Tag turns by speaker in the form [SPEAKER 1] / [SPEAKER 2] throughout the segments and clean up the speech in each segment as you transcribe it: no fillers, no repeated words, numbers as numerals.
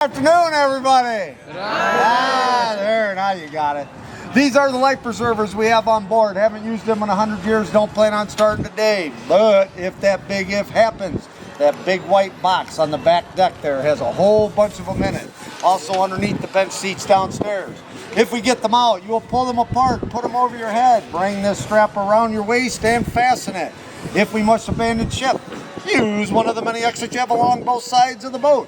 [SPEAKER 1] Afternoon, everybody. There, now you got it. These are the life preservers we have on board. Haven't used them in 100 years, don't plan on starting today. But if that big if happens, that big white box on the back deck there has a whole bunch of them in it. Also underneath the bench seats downstairs. If we get them out, you will pull them apart, put them over your head, bring this strap around your waist and fasten it. If we must abandon ship, use one of the many exits you have along both sides of the boat.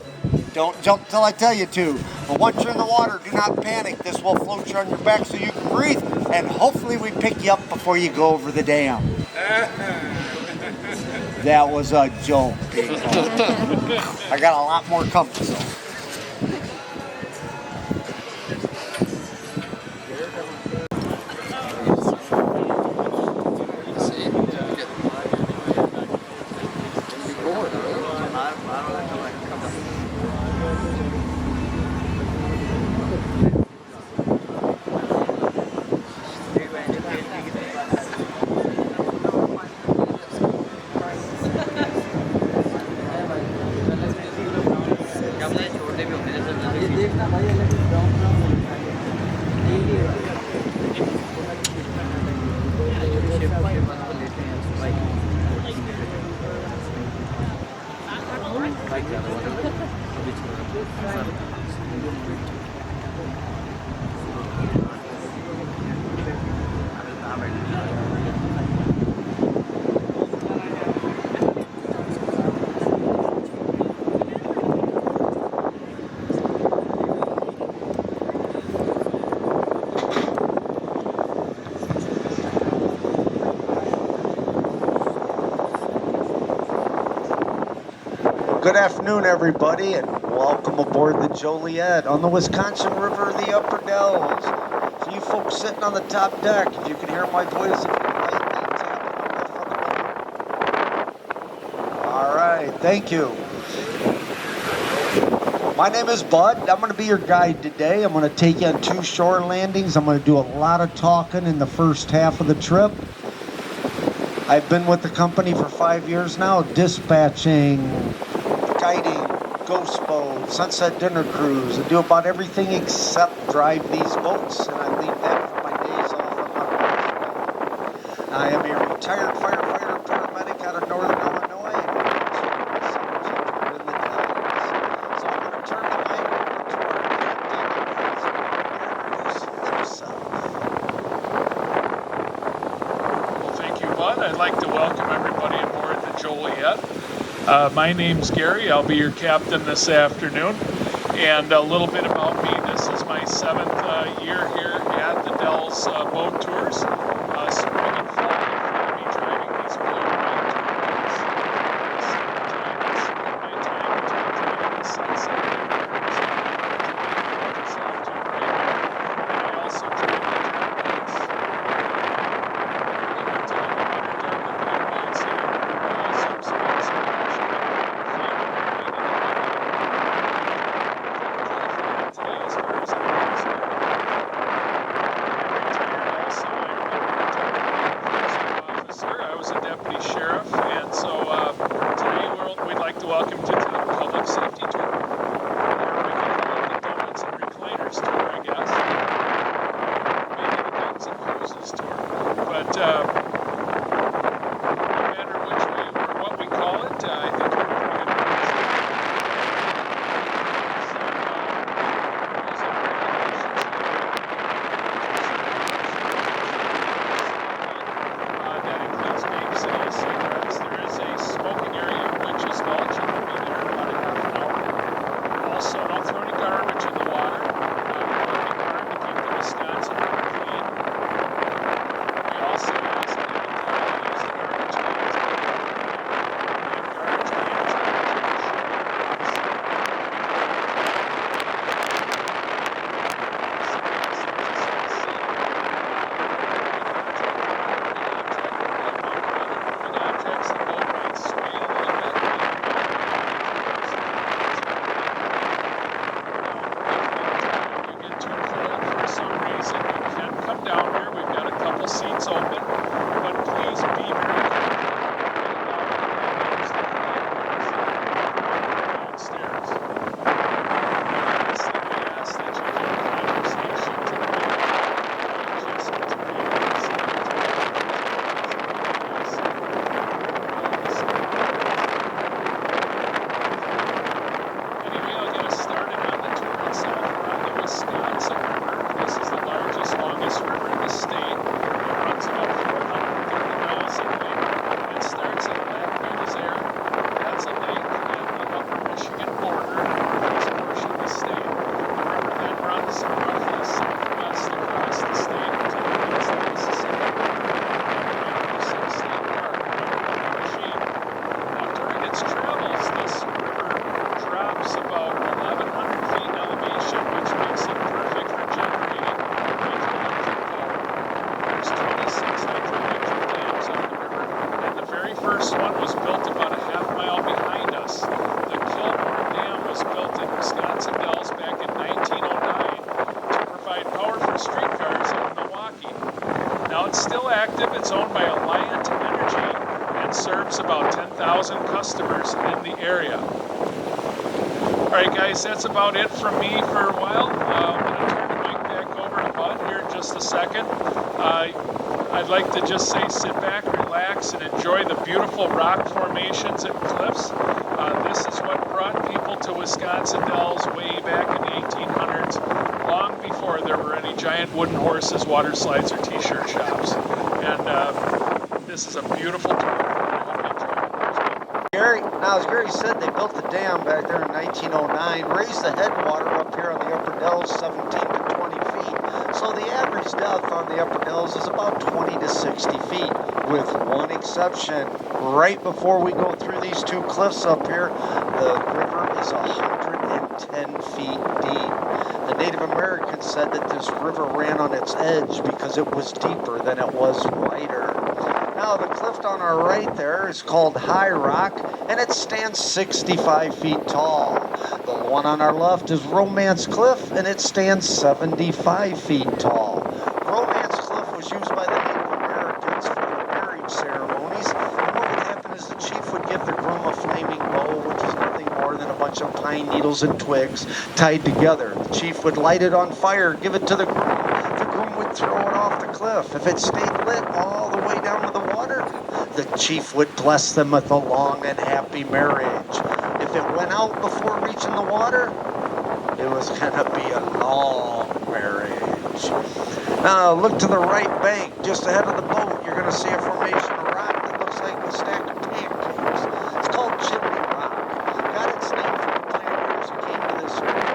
[SPEAKER 1] Don't jump till I tell you to. But once you're in the water, do not panic. This will float you on your back so you can breathe, and hopefully we pick you up before you go over the dam. That was a joke, people. I got a lot more coming, so. Good afternoon, everybody, and welcome aboard the Joliet on the Wisconsin River, the Upper Dells. For you folks sitting on the top deck, if you can hear my voice, if you lightly tapping on the front of the boat. All right, thank you. My name is Bud. I'm going to be your guide today. I'm going to take you on 2 shore landings. I'm going to do a lot of talking in the first half of the trip. I've been with the company for 5 years now, dispatching, guiding, ghost boat, sunset dinner cruise. I do about everything except drive these boats, and I leave that for my days off on my boat. I am a retired firefighter paramedic out of Northern Illinois, and I'm in the Dells. So I'm going to turn the mic over to our introduce himself.
[SPEAKER 2] Well, thank you, Bud. I'd like to welcome everybody aboard the Joliet. My name's Gary. I'll be your captain this afternoon. And a little bit about me. This is my 7th year here at the Dells Boat Tours. Spring and fall, I'll be driving these blue and white tours. My time to enjoy the sunset. And I also drive the boats. Welcome you to the Public Safety Tour. There we can call it the Donuts and Recliners Tour, I guess. Maybe the Guns and Hoses Tour. But no matter which way or what we call it, I think we're pretty good at that includes vapes and e-cigarettes. There is a smoking area, which is Gulch. Also, don't throw any garbage in the water. We work hard to keep the Wisconsin River clean. We also ask that you use the garbage cans. Garbage cans it's still active. It's owned by Alliant Energy and serves about 10,000 customers in the area. All right, guys, that's about it from me for a while. I'm going to turn the mic back over to Bud here in just a second. I'd like to just say sit back, relax, and enjoy the beautiful rock formations and cliffs. This is what brought people to Wisconsin Dells way back in the 1800s, long before there were any giant wooden horses, water slides, or t-shirt shops. And this is a beautiful tour. I hope you enjoy it.
[SPEAKER 1] Gary, now as Gary said, they built the dam back there in 1909, raised the headwater up here on the Upper Dells 17 to 20 feet. So the average depth on the Upper Dells is about 20 to 60 feet, with one exception. Right before we go through these two cliffs up here, the river is 110 feet deep. The Native Americans said that this river ran on its edge because it was deeper than it was wider. Now the cliff on our right there is called High Rock, and it stands 65 feet tall. The one on our left is Romance Cliff, and it stands 75 feet tall. Romance Cliff was used by the Native Americans for their marriage ceremonies, and what would happen is the chief would give the groom a flaming bow, which is nothing more than a bunch of pine needles and twigs tied together. The chief would light it on fire, give it to the groom. The groom would throw it off the cliff. If it stayed lit all the way down to the water, the chief would bless them with a long and happy marriage. If it went out before reaching the water, it was gonna be a long marriage. Now look to the right bank, just ahead of the boat, you're gonna see a formation of rock that looks like a stack of pancakes. It's called Chimney Rock. Got its name from the pioneers who came to this area.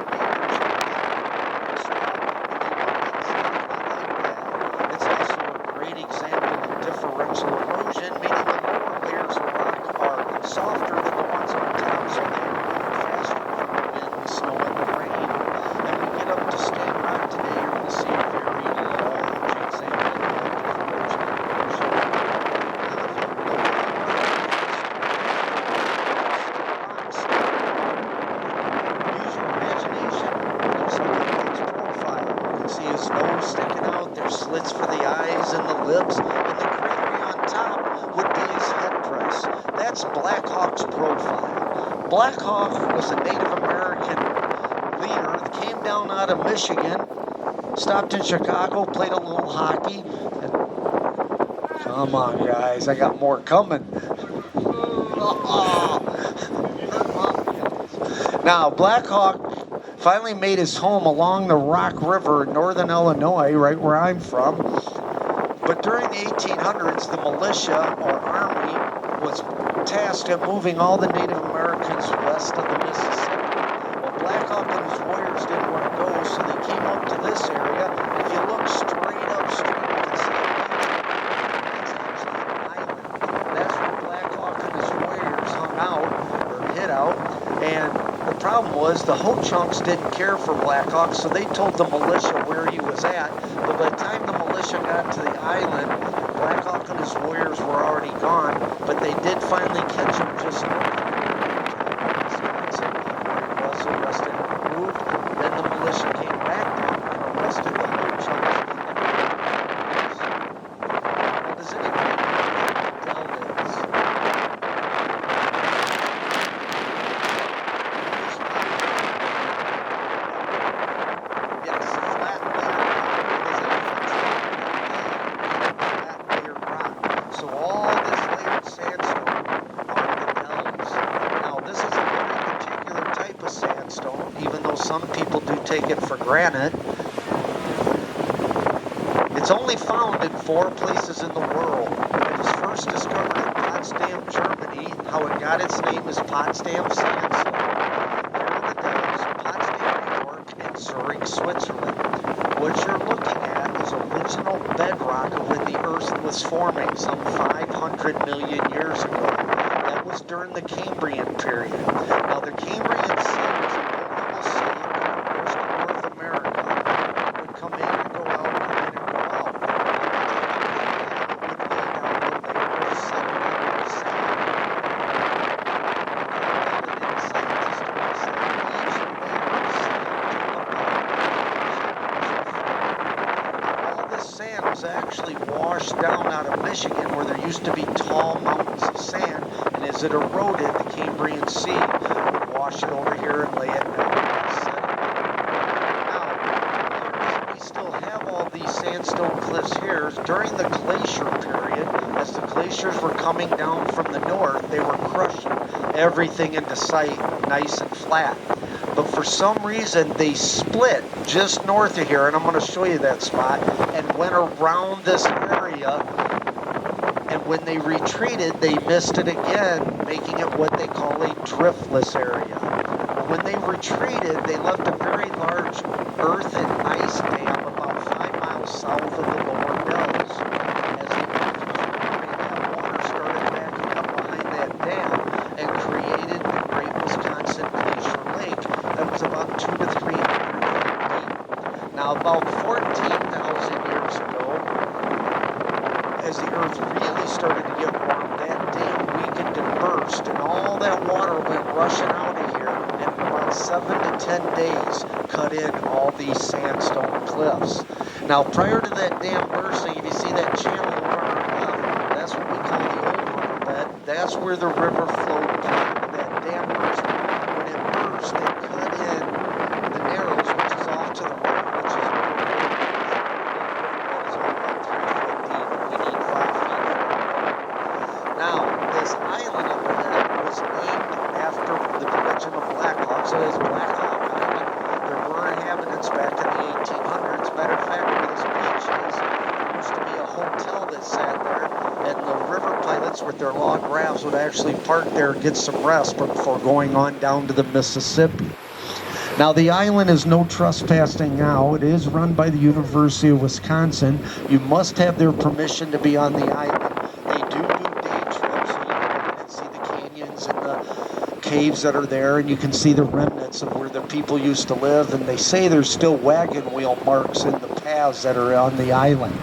[SPEAKER 1] It's also a great example of differential erosion, meaning the lower layers of rock are softer than the ones on top, so they erode faster from the wind, the snow, and the rain. And when we get up to Stand Rock today, you're going to see a very large example of differential erosion. Use your imagination. It looks like a man's profile. You can see his nose sticking out. There's slits for the eyes and the lips, and the greenery on top would be his headdress. That's Black Hawk's profile. Black Hawk was a Native American leader that came down out of Michigan, stopped in Chicago, played a little hockey. And come on, guys, I got more coming. Now, Black Hawk finally made his home along the Rock River in northern Illinois, right where I'm from. But during the 1800s, the militia or army was tasked at moving all the Native Americans west of the Mississippi. Well, Black Hawk and his warriors didn't want to go, so they came up to this area. If you look straight upstream, you can see it's actually an island. That's where Black Hawk and his warriors hung out, or hid out, and the problem was the Ho-Chunks didn't care for Black Hawk, so they told the militia where he was at. But by the time the militia got to the island, Black Hawk and his warriors were already gone. But they did finally catch him just north of Wisconsin, where he was arrested and removed. Then the militia came back down and arrested the Ho-Chunks. Now, does anybody know what the Dell is? Yes, flat layered rock. So all this layered sandstone are the Dells. Now this is a very particular type of sandstone, even though some people do take it for granted. It's only found in 4 places in the world. It was first discovered in Potsdam, Germany. How it got its name is Potsdam sandstone. Here in the Dells, Potsdam, New York, and Zurich, Switzerland. What you're looking at is original bedrock of when the Earth was forming some 500 million years ago. That was during the Cambrian period. Now the Cambrian Sea was a notable sea in most of North America. It would come in and go out, come in and go out. It would lay down a layer of sedimentary sand. Scientists would say each layer of sand to about all this sand
[SPEAKER 3] was actually washed down out of Michigan where there used to be tall mountains of sand, and as it eroded, the Cambrian Sea would wash it over here and lay it down and set it. Now, we still have all these sandstone cliffs here. During the glacier period, as the glaciers were coming down from the north, they were crushing everything into sight nice and flat. But for some reason, they split just north of here, and I'm going to show you that spot, and went around this area. And when they retreated, they missed it again, making it what they call a driftless area. But when they retreated, they left a very large earth and ice dam about 5 miles south of the lower Dells. As they moved through, that water started backing up behind that dam and created the Great Wisconsin Glacier Lake that was about 200 to 300 feet deep. Now, about 14,000 years ago, as the earth really started to get warm, that dam weakened and burst, and all that water went rushing out of here, and in about 7 to 10 days cut in all these sandstone cliffs. Now, prior to that dam bursting, if you see that channel over on our left, that's what we call the old riverbed. That's where the river flowed prior to that dam bursting. When it burst, it cut in the Narrows, which is off to the right, which is where the river is about 3 foot deep. We need 5 feet. Now, this island up ahead was named after the Legend of Black Hawk, so it's Black Hawk Island. There were inhabitants back in the 1800s. Matter of fact, where this beach is, there used to be a hotel that sat there, and the river pilots with their log rafts would actually park there and get some rest before going on down to the Mississippi. Now, the island is no trespassing now. It is run by the University of Wisconsin. You must have their permission to be on the island. They do day trips, so you can go in and see the canyons and the caves that are there, and you can see the remnants of where the people used to live, and they say there's still wagon wheel marks in the paths that are on the island.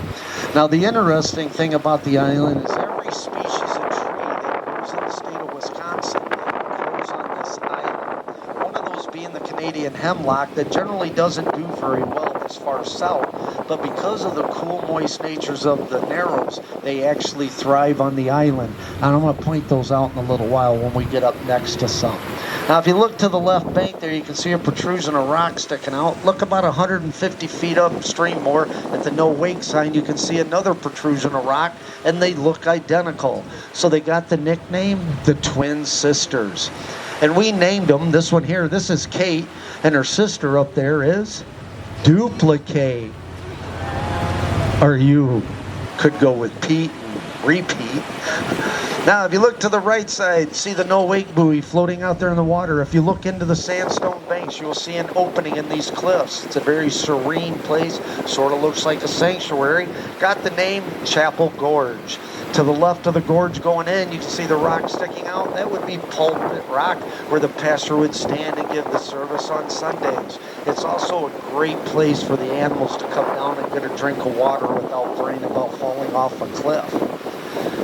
[SPEAKER 3] Now, the interesting thing about the island is every species of tree that grows in the state of Wisconsin grows on this island. One of those being the Canadian hemlock that generally doesn't do very well this far south, but because of the cool, moist natures of the Narrows, they actually thrive on the island. And I'm going to point those out in a little while when we get up next to some. Now, if you look to the left bank there, you can see a protrusion of rock sticking out. Look about 150 feet upstream more at the no wake sign, you can see another protrusion of rock, and they look identical. So they got the nickname the Twin Sisters. And we named them. This one here, this is Kate, and her sister up there is Duplicate. Or you could go with Pete and repeat. Now, if you look to the right side, see the no-wake buoy floating out there in the water. If you look into the sandstone banks, you will see an opening in these cliffs. It's a very serene place, sort of looks like a sanctuary. Got the name Chapel Gorge. To the left of the gorge going in, you can see the rock sticking out. That would be Pulpit Rock, where the pastor would stand and give the service on Sundays. It's also a great place for the animals to come down and get a drink of water without worrying about falling off a cliff.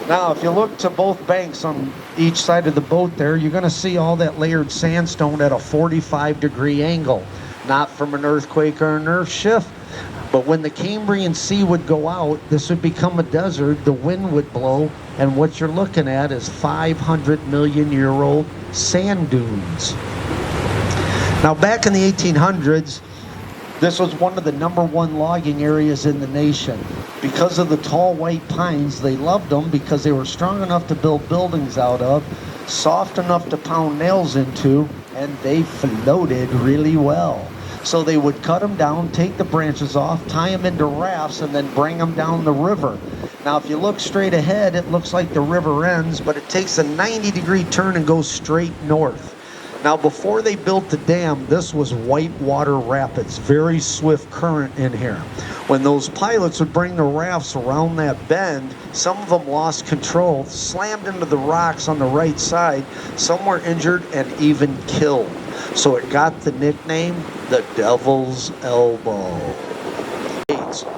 [SPEAKER 3] Now, if you look to both banks on each side of the boat there, you're going to see all that layered sandstone at a 45-degree angle. Not from an earthquake or an earth shift, but when the Cambrian Sea would go out, this would become a desert, the wind would blow, and what you're looking at is 500 million year old sand dunes. Now, back in the 1800s, this was one of the #1 logging areas in the nation. Because of the tall white pines, they loved them because they were strong enough to build buildings out of, soft enough to pound nails into, and they floated really well. So they would cut them down, take the branches off, tie them into rafts, and then bring them down the river. Now, if you look straight ahead, it looks like the river ends, but it takes a 90-degree turn and goes straight north. Now, before they built the dam, this was whitewater rapids, very swift current in here. When those pilots would bring the rafts around that bend, some of them lost control, slammed into the rocks on the right side, some were injured and even killed. So it got the nickname, the Devil's Elbow.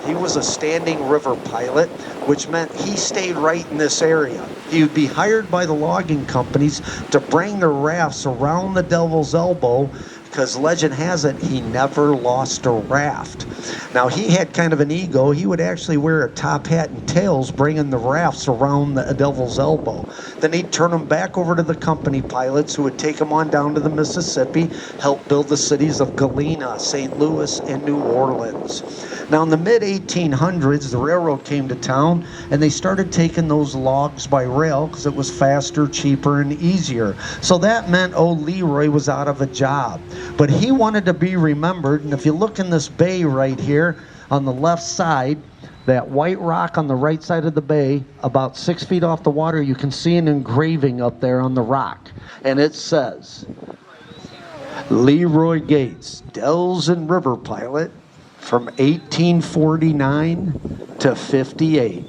[SPEAKER 3] He was a standing river pilot, which meant he stayed right in this area. He would be hired by the logging companies to bring the rafts around the Devil's Elbow, because legend has it he never lost a raft. Now, he had kind of an ego. He would actually wear a top hat and tails, bringing the rafts around the Devil's Elbow. Then he'd turn them back over to the company pilots, who would take them on down to the Mississippi, help build the cities of Galena, St. Louis, and New Orleans. Now, in the mid-1800s, the railroad came to town, and they started taking those logs by rail because it was faster, cheaper, and easier. So that meant old Leroy was out of a job. But he wanted to be remembered, and if you look in this bay right here on the left side, that white rock on the right side of the bay, about 6 feet off the water, you can see an engraving up there on the rock. And it says, Leroy Gates, Dells and River Pilot, from 1849 to 58.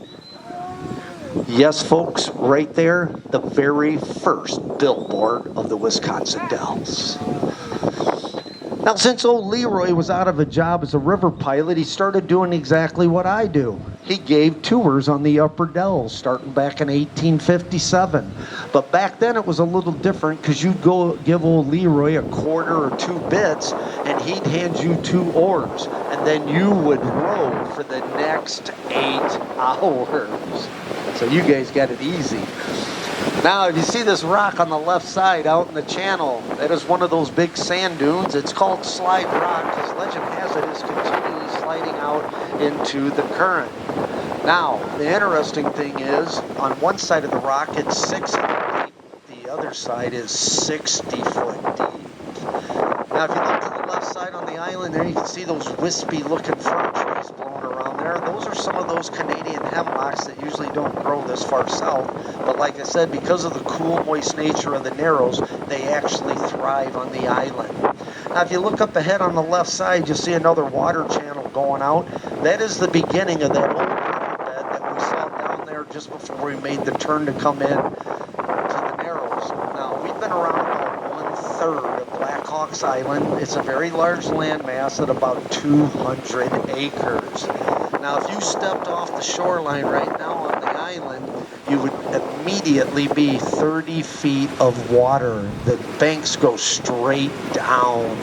[SPEAKER 3] Yes, folks, right there, the very first billboard of the Wisconsin Dells. Now, since old Leroy was out of a job as a river pilot, he started doing exactly what I do. He gave tours on the Upper Dells starting back in 1857. But back then it was a little different, because you'd go give old Leroy a quarter or 2 bits, and he'd hand you 2 oars, and then you would row for the next 8 hours. So you guys got it easy. Now, if you see this rock on the left side out in the channel, that is one of those big sand dunes. It's called Slide Rock because legend has it is continually sliding out into the current. Now, the interesting thing is, on one side of the rock, it's 6 feet deep. The other side is 60 foot deep. Now, if you look to the left side on the island there, you can see those wispy-looking fir trees blowing around there. Those are some of those Canadian hemlocks that usually don't grow this far south. But like I said, because of the cool, moist nature of the Narrows, they actually thrive on the island. Now, if you look up ahead on the left side, you'll see another water channel going out. That is the beginning of that old riverbed that we saw down there just before we made the turn to come in to the Narrows. Now, we've been around about 1/3 of Black Hawk's Island. It's a very large landmass at about 200 acres. Now, if you stepped off the shoreline right now on the island, you would immediately be 30 feet of water. The banks go straight down.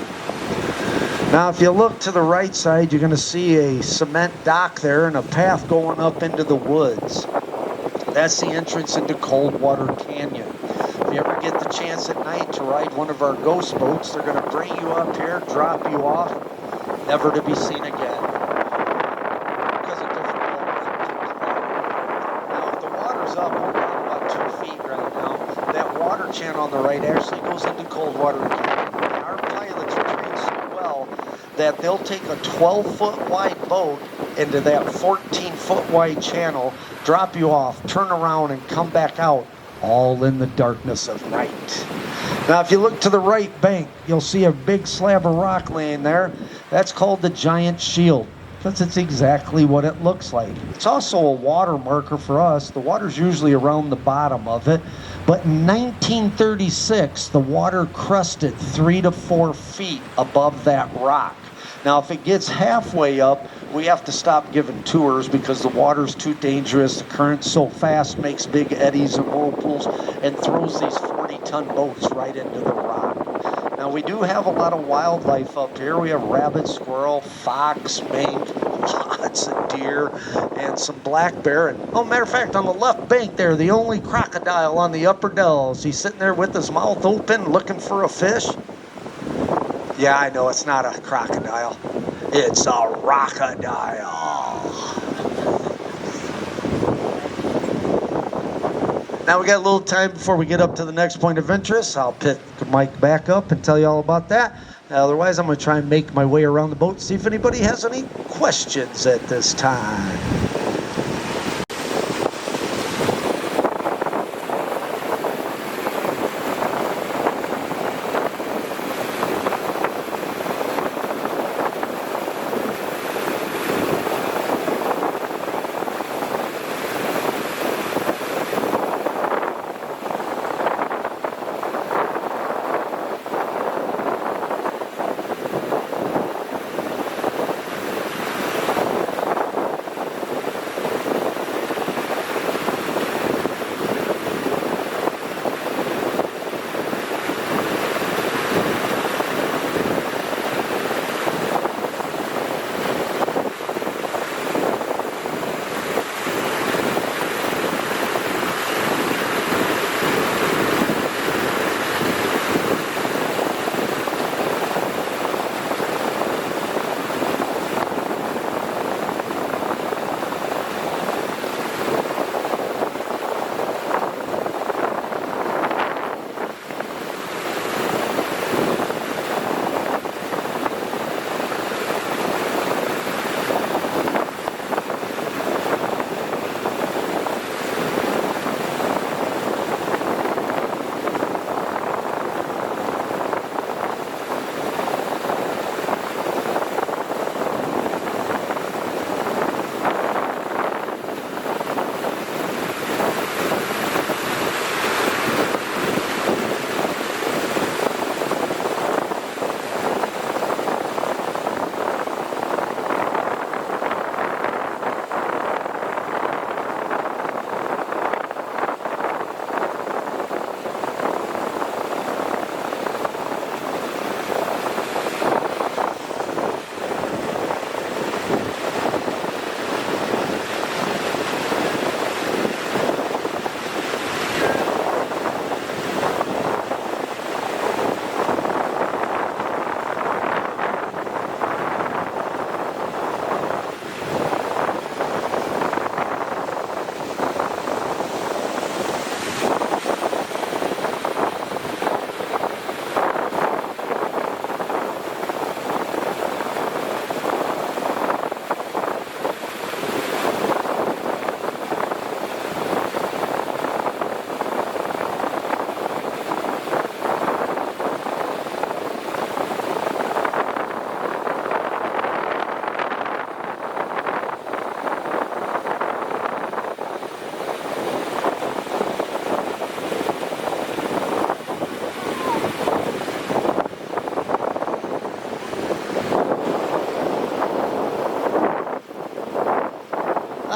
[SPEAKER 3] Now, if you look to the right side, you're going to see a cement dock there and a path going up into the woods. That's the entrance into Coldwater Canyon. If you ever get the chance at night to ride one of our ghost boats, they're going to bring you up here, drop you off, never to be seen again. Channel on the right actually goes into Coldwater Canyon. Our pilots are trained so well that they'll take a 12-foot wide boat into that 14-foot wide channel, drop you off, turn around, and come back out, all in the darkness of night. Now, if you look to the right bank, you'll see a big slab of rock laying there. That's called the Giant Shield, because it's exactly what it looks like. It's also a water marker for us. The water's usually around the bottom of it. But in 1936, the water crested 3 to 4 feet above that rock. Now, if it gets halfway up, we have to stop giving tours because the water's too dangerous. The current's so fast, makes big eddies and whirlpools, and throws these 40-ton boats right into the rock. Now, we do have a lot of wildlife up here. We have rabbit, squirrel, fox, mink, lots of deer, and some black bear. And, oh, matter of fact, on the left bank there, the only crocodile on the Upper Dells. He's sitting there with his mouth open, looking for a fish. Yeah, I know, it's not a crocodile. It's a rockodile. Now we got a little time before we get up to the next point of interest. I'll pick the mic back up and tell you all about that. Otherwise, I'm going to try and make my way around the boat, see if anybody has any questions at this time.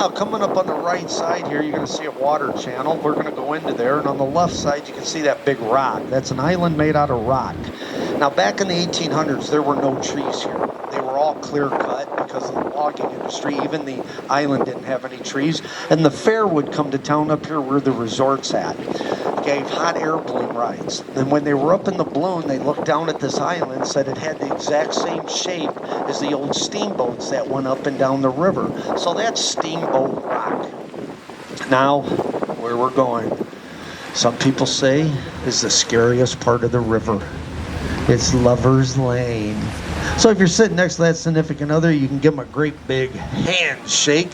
[SPEAKER 3] Now, coming up on the right side here, you're going to see a water channel. We're going to go into there, and on the left side, you can see that big rock. That's an island made out of rock. Now, back in the 1800s, there were no trees here. They were all clear cut because of the logging industry. Even the island didn't have any trees. And the fair would come to town up here where the resort's at. Gave hot air balloon rides. And when they were up in the balloon, they looked down at this island, said it had the exact same shape as the old steamboats that went up and down the river. So that's Steamboat Rock. Now, where we're going, some people say is the scariest part of the river. It's Lover's Lane. So if you're sitting next to that significant other, you can give them a great big handshake,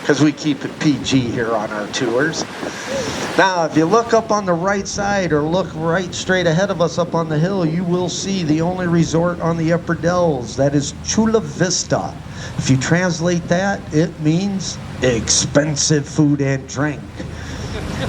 [SPEAKER 3] because we keep it PG here on our tours. Now, if you look up on the right side or look right straight ahead of us up on the hill, you will see the only resort on the Upper Dells. That is Chula Vista. If you translate that, it means expensive food and drink.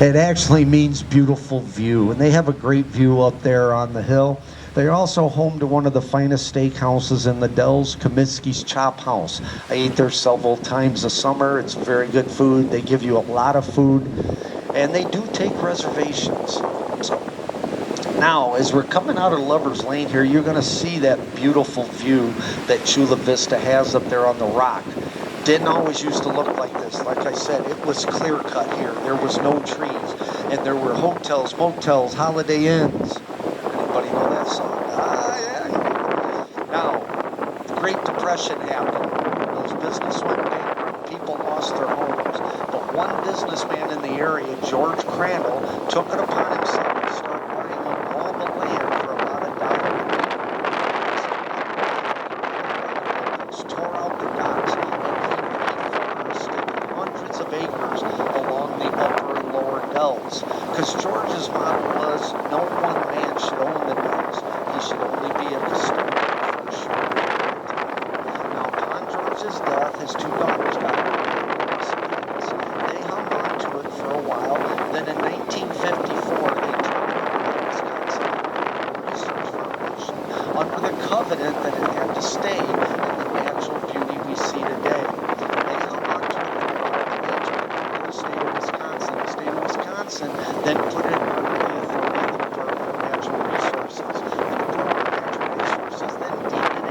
[SPEAKER 3] It actually means beautiful view, and they have a great view up there on the hill. They're also home to one of the finest steakhouses in the Dells, Kaminsky's Chop House. I ate there several times this summer. It's very good food. They give you a lot of food, and they do take reservations. So now, as we're coming out of Lover's Lane here, you're going to see that beautiful view that Chula Vista has up there on the rock. Didn't always used to look like this. Like I said, it was clear cut here. There was no trees, and there were hotels, motels, Holiday Inns. Anybody know that song? Yeah. Now, the Great Depression happened. Those businesses went bankrupt. People lost their homes. But one businessman in the area, George Crandall, took it upon himself to start buying up all the land for about $1. Tore out the docks and established hundreds of acres along the upper and lower Dells. Because George's model was no one man should own the Dells. He should only be a custodian for a short period of time. Now, upon George's death, his two daughters got inheritance. They hung on to it for a while. Then in 1954, they joined the Wisconsin Research Foundation under the covenant that it had to stay in the natural beauty we see today. They hung on to it for a while, and they joined the state of Wisconsin. The state of Wisconsin then put it under the authority of the Department of Natural Resources. The Department of Natural Resources then deemed it a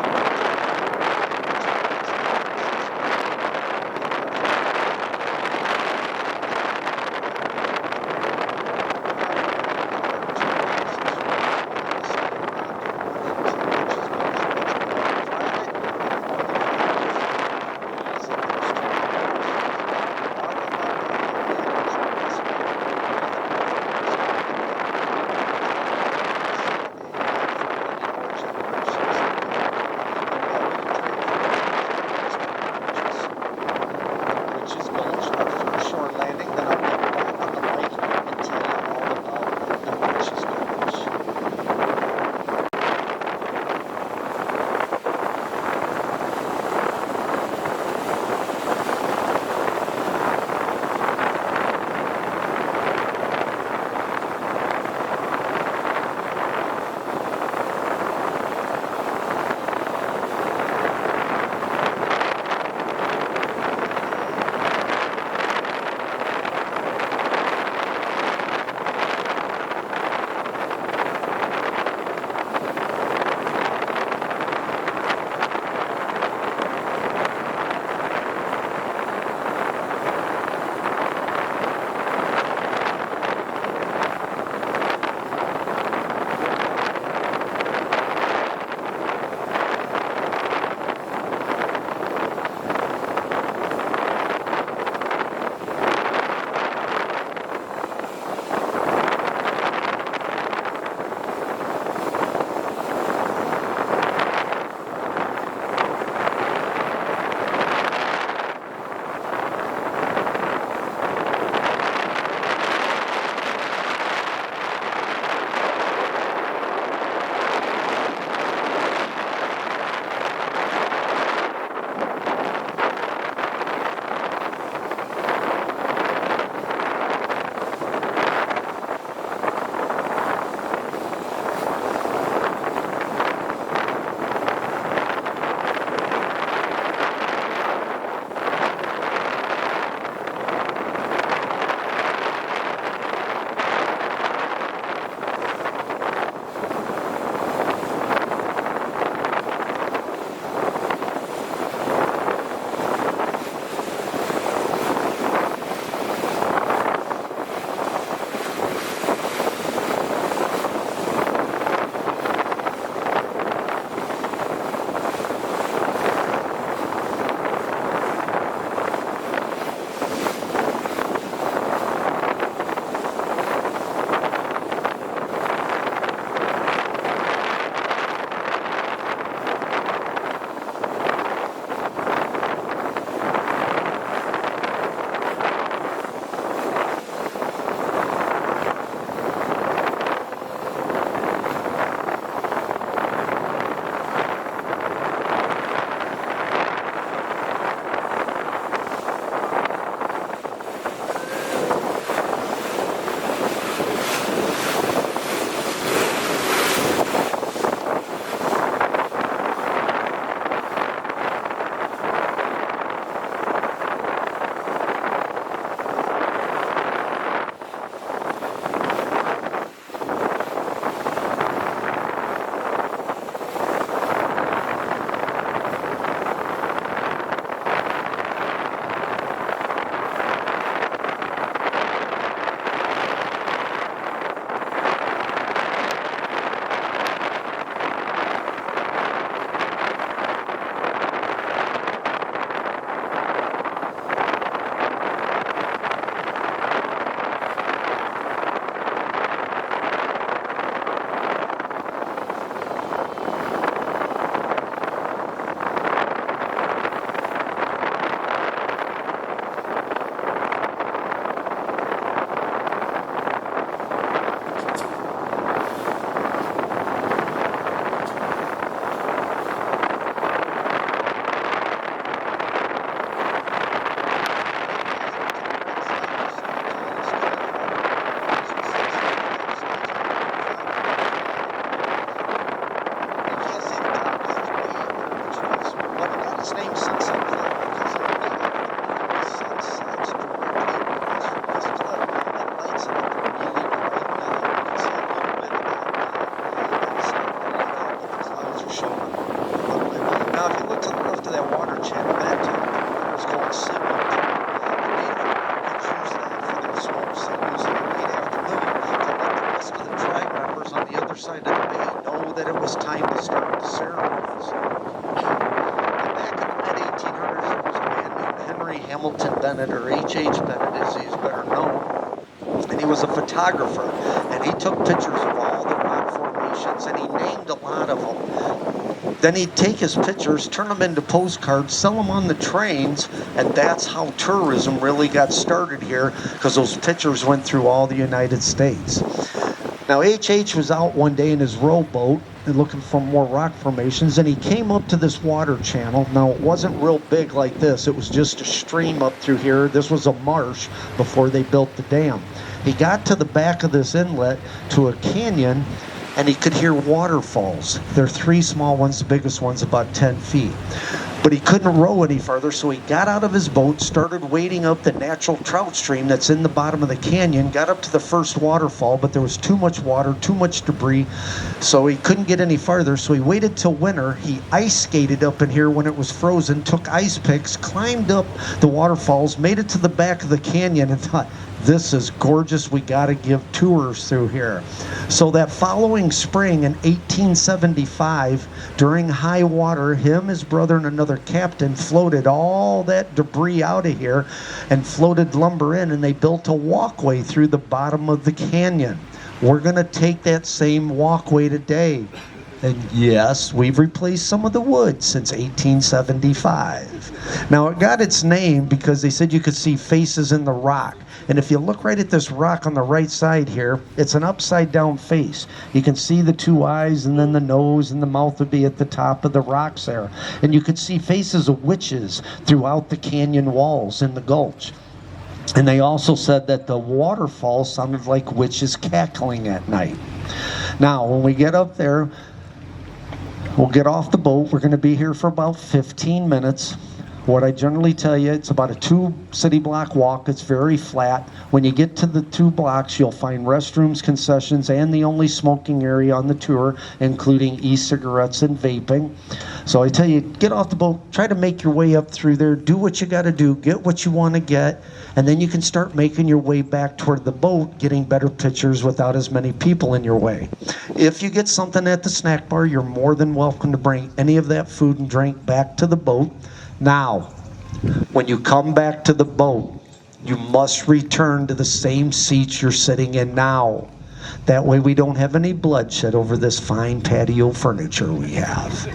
[SPEAKER 3] channel that time. It was called Signal. The Native Americans used that for their smoke signals in the late afternoon to let the rest of the tribe members on the other side of the bay know that it was time to start the ceremonies. And back in the mid-1800s, there was a man named Henry Hamilton Bennett, or H.H. Bennett as he's better known, and he was a photographer, and he took pictures of all the rock formations, and he named a lot of them. Then he'd take his pictures, turn them into postcards, sell them on the trains, and that's how tourism really got started here, because those pictures went through all the United States. Now, H.H. was out one day in his rowboat and looking for more rock formations, and he came up to this water channel. Now, it wasn't real big like this. It was just a stream up through here. This was a marsh before they built the dam. He got to the back of this inlet to a canyon, and he could hear waterfalls. There are 3 small ones, the biggest one's about 10 feet. But he couldn't row any further, so he got out of his boat, started wading up the natural trout stream that's in the bottom of the canyon, got up to the first waterfall, but there was too much water, too much debris, so he couldn't get any farther. So he waited till winter. He ice skated up in here when it was frozen, took ice picks, climbed up the waterfalls, made it to the back of the canyon, and thought, this is gorgeous, we gotta give tours through here. So that following spring in 1875, during high water, him, his brother, and another captain floated all that debris out of here and floated lumber in, and they built a walkway through the bottom of the canyon. We're gonna take that same walkway today. And yes, we've replaced some of the wood since 1875. Now, it got its name because they said you could see faces in the rock. And if you look right at this rock on the right side here, it's an upside down face. You can see the 2 eyes, and then the nose and the mouth would be at the top of the rocks there. And you could see faces of witches throughout the canyon walls in the gulch. And they also said that the waterfall sounded like witches cackling at night. Now, when we get up there, we'll get off the boat. We're going to be here for about 15 minutes. What I generally tell you, it's about a 2 city block walk. It's very flat. When you get to the 2 blocks, you'll find restrooms, concessions, and the only smoking area on the tour, including e-cigarettes and vaping. So I tell you, get off the boat, try to make your way up through there, do what you got to do, get what you want to get, and then you can start making your way back toward the boat, getting better pictures without as many people in your way. If you get something at the snack bar, you're more than welcome to bring any of that food and drink back to the boat. Now, when you come back to the boat, you must return to the same seats you're sitting in now. That way we don't have any bloodshed over this fine patio furniture we have.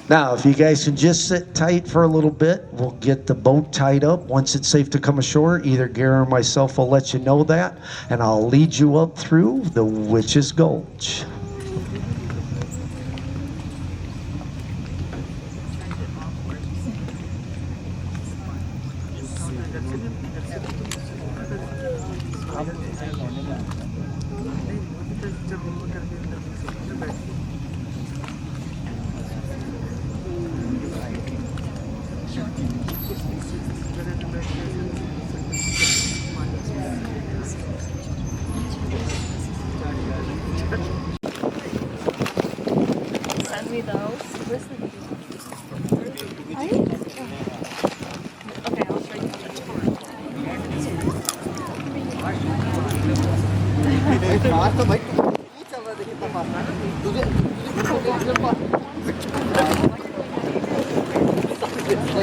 [SPEAKER 3] Now, if you guys can just sit tight for a little bit, we'll get the boat tied up. Once it's safe to come ashore, either Gary or myself will let you know that, and I'll lead you up through the Witch's Gulch.
[SPEAKER 4] Send me those. Listen. Okay, I'll show you the tour.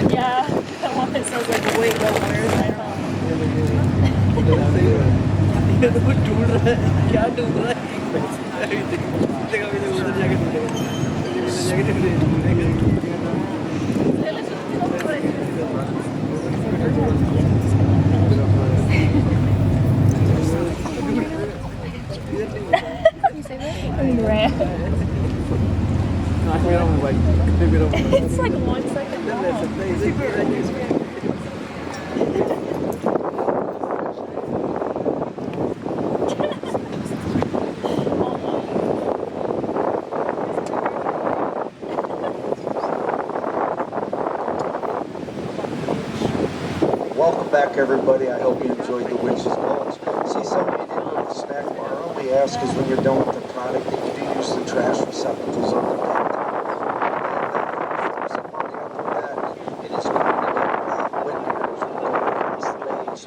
[SPEAKER 4] Yeah, that one that says like wait, what, where is that from? It's like 1 second long.
[SPEAKER 3] Welcome back, everybody. I hope you enjoyed the Witch's Gulch. See, some of you didn't go to the snack bar. All we ask is when you're done with the product that you do use the trash receptacles on the back. And some money on the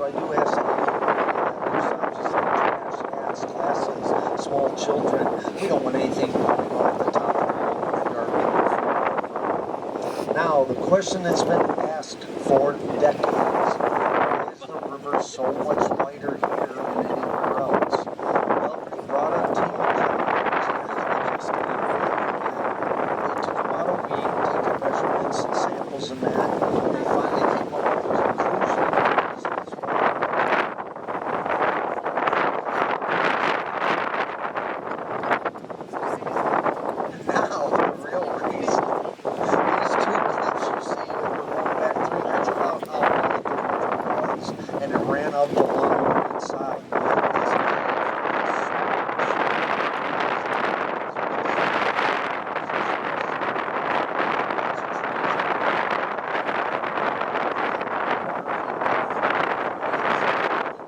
[SPEAKER 3] So I do ask that you stop just like trash cats, classes, small children. We don't want anything popping off the top of the yard. Now, the question that's been asked for decades, why is the river so much wider here than anywhere else? Well, we brought a team of geologists in. They took about a week, taking measurements and samples and that. They finally came up with a conclusion. Now, the real reason, these two cliffs you see that we're going back through, that's about how wide the river was, and it ran up along one side.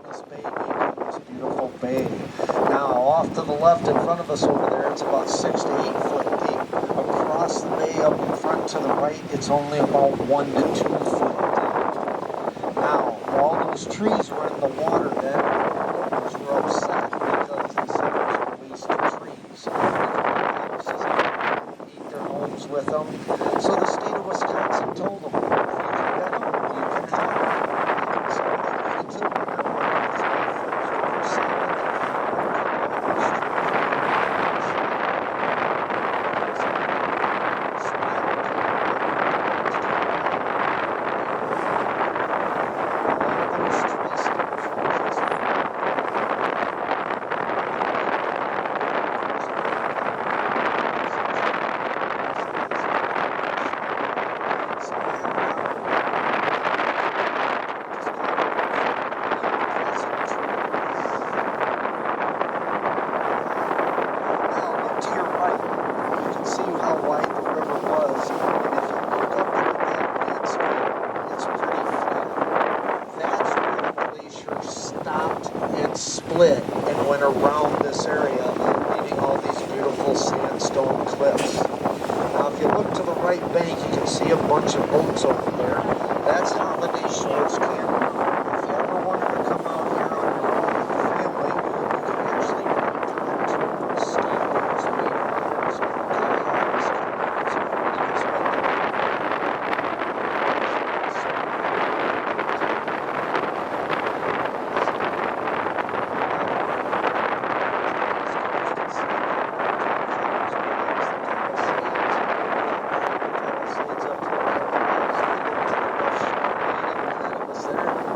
[SPEAKER 3] This bay, this beautiful bay. Now, off to the left in front of us over there, it's about 6 to 8 foot deep. Across the bay up in front to the right, it's only about 1 to 2 foot deep. Now, all those trees were in the water then. Owners were upset because they said it was a waste of trees. They could eat their homes with them. So the state of Wisconsin told them, you can get them, you can have them. So they waited till now. Split and went around this area, leaving all these beautiful sandstone cliffs. Now, if you look to the right bank, you can see a bunch of boats over there. That's Holiday Shores Campground. If you ever wanted to come out here on your own with your family, you can actually rent pontoons, skateboards, wakeboards, kayaks, canoes. You can spend the night.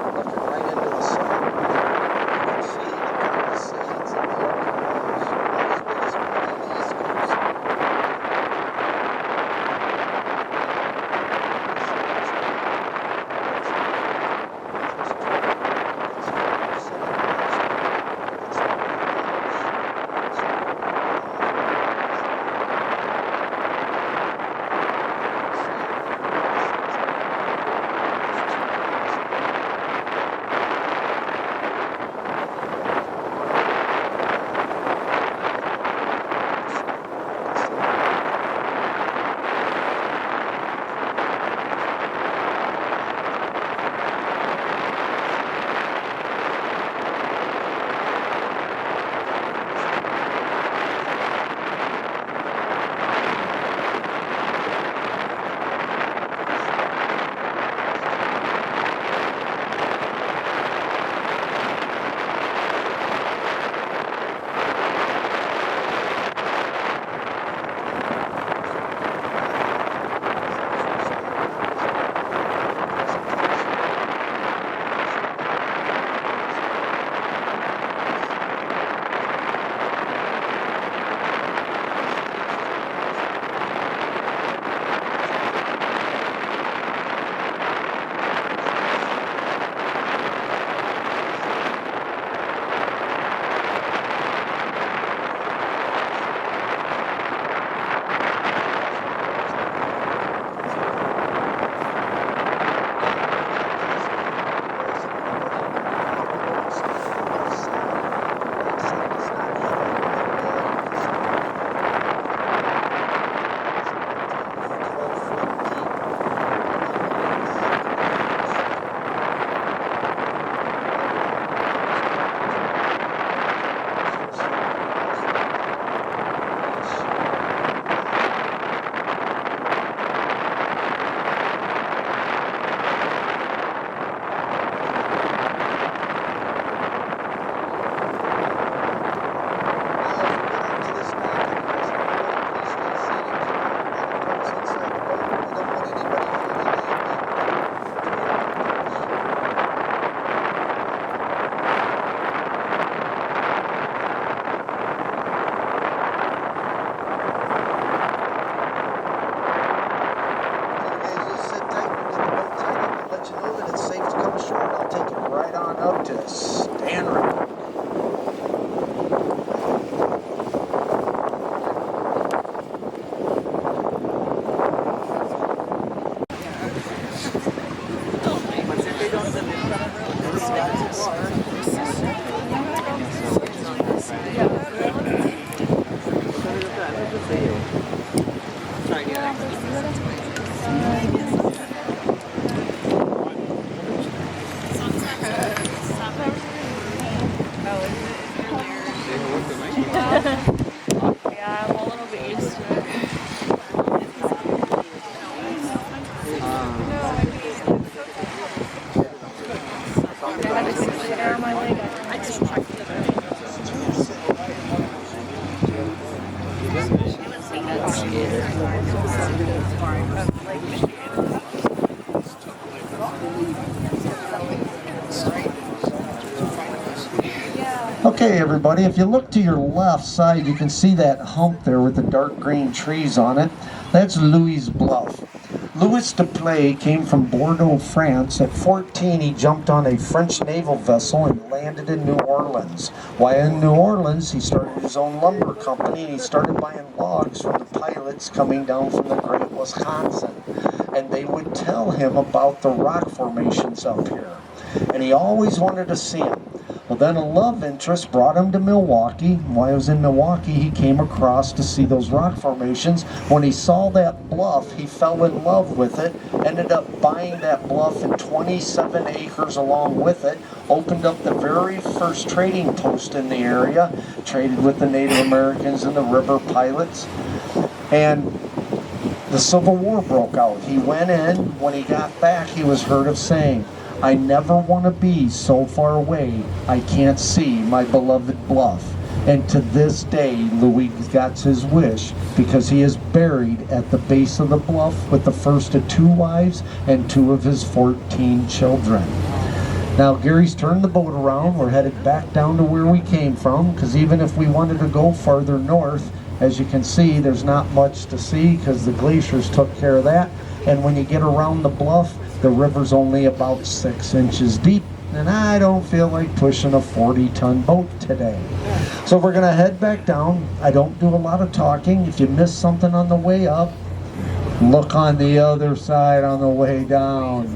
[SPEAKER 4] Yeah, I'm a little bit used to it. I had to fix the hair on my leg. I just checked it
[SPEAKER 1] Okay, everybody, if you look to your left side, you can see that hump there with the dark green trees on it. That's Louis Bluff. Louis Duplay came from Bordeaux, France. At 14, he jumped on a French naval vessel and landed in New Orleans. While in New Orleans, he started his own lumber company, and he started buying logs from the pilots coming down from the Great Wisconsin. And they would tell him about the rock formations up here. And he always wanted to see them. Well, then a love interest brought him to Milwaukee. While he was in Milwaukee, he came across to see those rock formations. When he saw that bluff, he fell in love with it, ended up buying that bluff and 27 acres along with it, opened up the very first trading post in the area, traded with the Native Americans and the river pilots. And the Civil War broke out. He went in. When he got back, he was heard of saying, "I never want to be so far away I can't see my beloved bluff." And to this day, Louis got his wish because he is buried at the base of the bluff with the first of 2 wives and 2 of his 14 children. Now, Gary's turned the boat around. We're headed back down to where we came from, because even if we wanted to go farther north, as you can see, there's not much to see because the glaciers took care of that. And when you get around the bluff, the river's only about 6 inches deep, and I don't feel like pushing a 40-ton boat today. So we're gonna head back down. I don't do a lot of talking. If you miss something on the way up, look on the other side on the way down.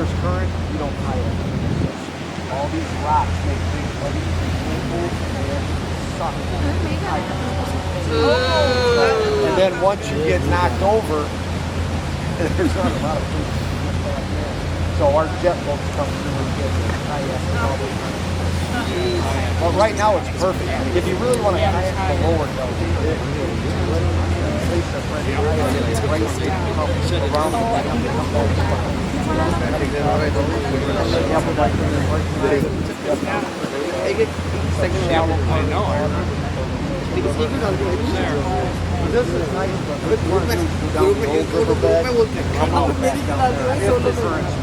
[SPEAKER 1] there's current, you don't tie it. All these rocks make big heavy cables and suck it. And then once you get knocked over, there's not a lot of food. So our jet boats come through and get kayak and all those kinds of things. But right now it's perfect. If you really want to kayak the lower down, this is nice, but this one is down the old riverbed. Come out back down there. If the current's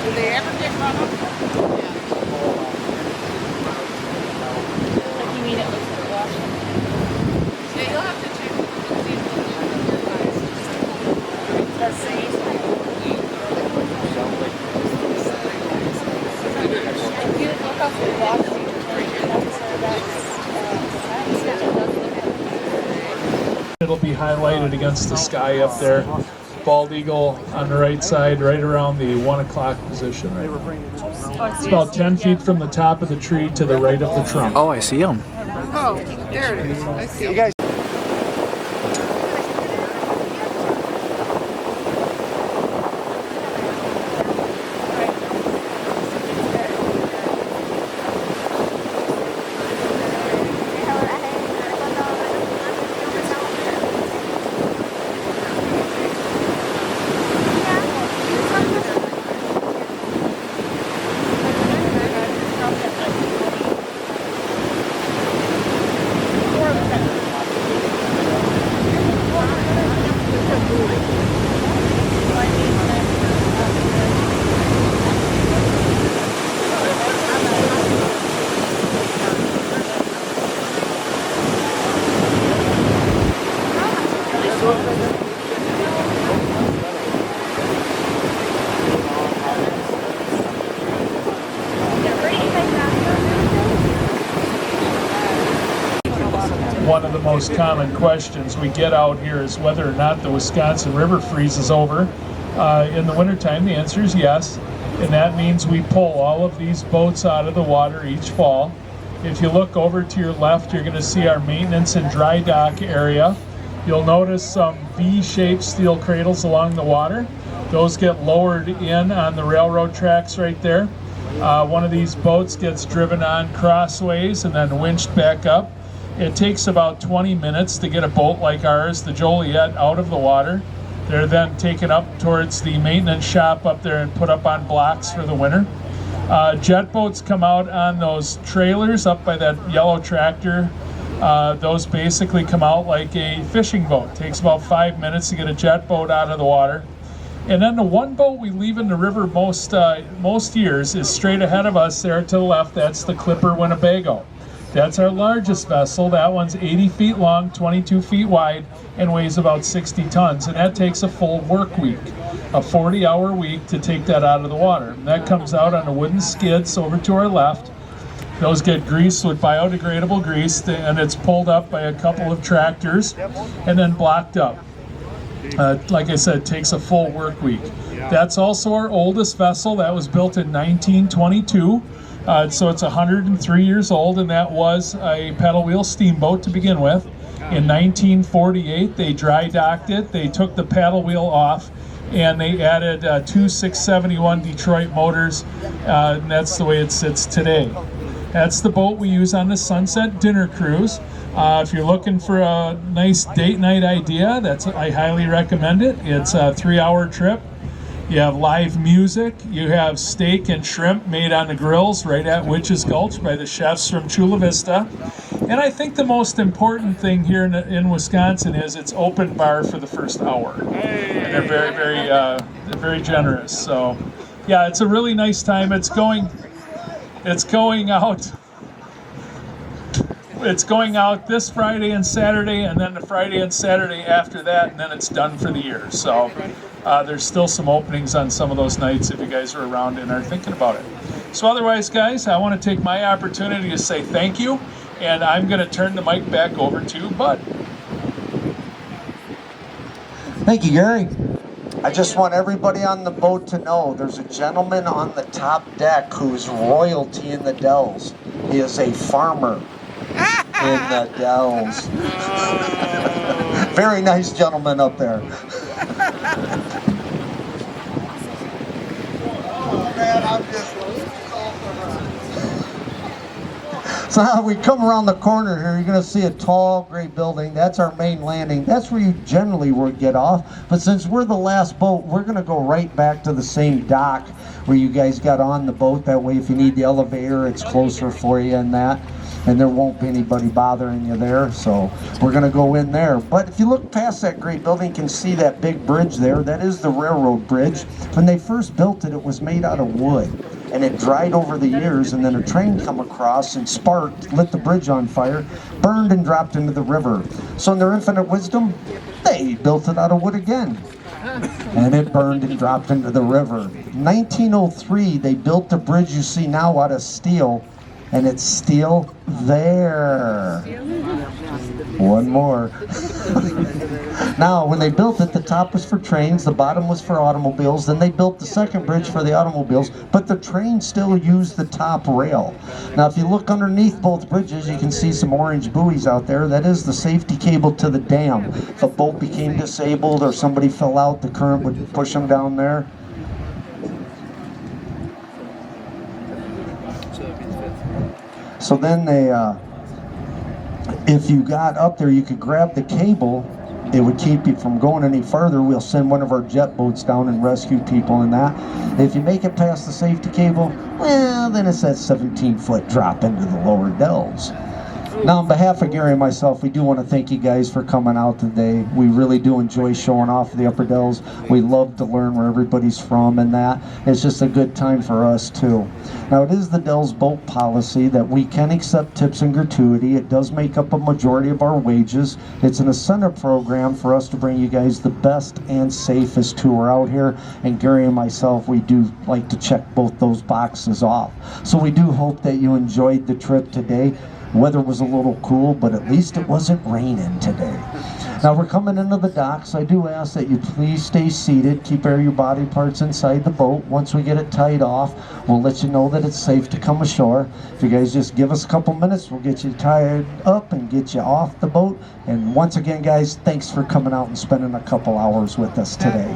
[SPEAKER 4] Do they ever get run up? Like you mean it looks like washing? Yeah, you'll have to check the same. If you look up the washing,
[SPEAKER 2] It'll be highlighted against the sky up there. Bald eagle on the right side, right around the 1 o'clock position. Right? It's about 10 feet from the top of the tree to the right of the trunk.
[SPEAKER 5] Oh, I see him.
[SPEAKER 4] Oh, there it is. I see.
[SPEAKER 1] you guys.
[SPEAKER 2] One of the most common questions we get out here is whether or not the Wisconsin River freezes over in the wintertime. The answer is yes, and that means we pull all of these boats out of the water each fall. If you look over to your left, you're going to see our maintenance and dry dock area. You'll notice some V-shaped steel cradles along the water. Those get lowered in on the railroad tracks right there. One of these boats gets driven on crossways and then winched back up. It takes about 20 minutes to get a boat like ours, the Joliet, out of the water. They're then taken up towards the maintenance shop up there and put up on blocks for the winter. Jet boats come out on those trailers up by that yellow tractor. Those basically come out like a fishing boat. It takes about 5 minutes to get a jet boat out of the water. And then the one boat we leave in the river most years is straight ahead of us there to the left. That's the Clipper Winnebago. That's our largest vessel. That one's 80 feet long, 22 feet wide, and weighs about 60 tons. And that takes a full work week, a 40-hour week to take that out of the water. And that comes out on the wooden skids over to our left. Those get greased with biodegradable grease, and it's pulled up by a couple of tractors and then blocked up. Like I said, it takes a full work week. That's also our oldest vessel. That was built in 1922. So it's 103 years old, and that was a paddle wheel steamboat to begin with. In 1948, they dry docked it. They took the paddle wheel off, and they added two 671 Detroit motors, and that's the way it sits today. That's the boat we use on the Sunset Dinner Cruise. If you're looking for a nice date night idea, I highly recommend it. It's a 3-hour trip. You have live music. You have steak and shrimp made on the grills right at Witch's Gulch by the chefs from Chula Vista. And I think the most important thing here in Wisconsin is it's open bar for the first hour. And they're they're very generous. So, yeah, it's a really nice time. It's going out. It's going out this Friday and Saturday, and then the Friday and Saturday after that, and then it's done for the year. So there's still some openings on some of those nights if you guys are around and are thinking about it. So otherwise, guys, I want to take my opportunity to say thank you, and I'm going to turn the mic back over to Bud.
[SPEAKER 1] Thank you, Gary. I just want everybody on the boat to know there's a gentleman on the top deck who's royalty in the Dells. He is a farmer in the Dells. Very nice gentleman up there. Oh man, I'm just so now we come around the corner here, you're going to see a tall, great building. That's our main landing. That's where you generally would get off. But since we're the last boat, we're going to go right back to the same dock where you guys got on the boat. That way, if you need the elevator, it's closer for you and that. And there won't be anybody bothering you there. So we're going to go in there. But if you look past that great building, you can see that big bridge there. That is the railroad bridge. When they first built it, it was made out of wood. And it dried over the years, and then a train come across and sparked, lit the bridge on fire, burned and dropped into the river. So in their infinite wisdom, they built it out of wood again. And it burned and dropped into the river. 1903, they built the bridge you see now out of steel, and it's still there. One more. Now, when they built it, the top was for trains, the bottom was for automobiles. Then they built the second bridge for the automobiles, but the trains still use the top rail. Now, if you look underneath both bridges, you can see some orange buoys out there. That is the safety cable to the dam. If a boat became disabled or somebody fell out, the current would push them down there. So then they, if you got up there, you could grab the cable. It would keep you from going any further. We'll send one of our jet boats down and rescue people in that. If you make it past the safety cable, well, then it's that 17-foot drop into the lower Dells. Now, on behalf of Gary and myself, we do want to thank you guys for coming out today. We really do enjoy showing off the Upper Dells. We love to learn where everybody's from and that. It's just a good time for us, too. Now, it is the Dells boat policy that we can accept tips and gratuity. It does make up a majority of our wages. It's an incentive program for us to bring you guys the best and safest tour out here. And Gary and myself, we do like to check both those boxes off. So we do hope that you enjoyed the trip today. Weather was a little cool, but at least it wasn't raining today. Now we're coming into the docks. I do ask that you please stay seated. Keep all your body parts inside the boat. Once we get it tied off, we'll let you know that it's safe to come ashore. If you guys just give us a couple minutes, we'll get you tied up and get you off the boat. And once again, guys, thanks for coming out and spending a couple hours with us today.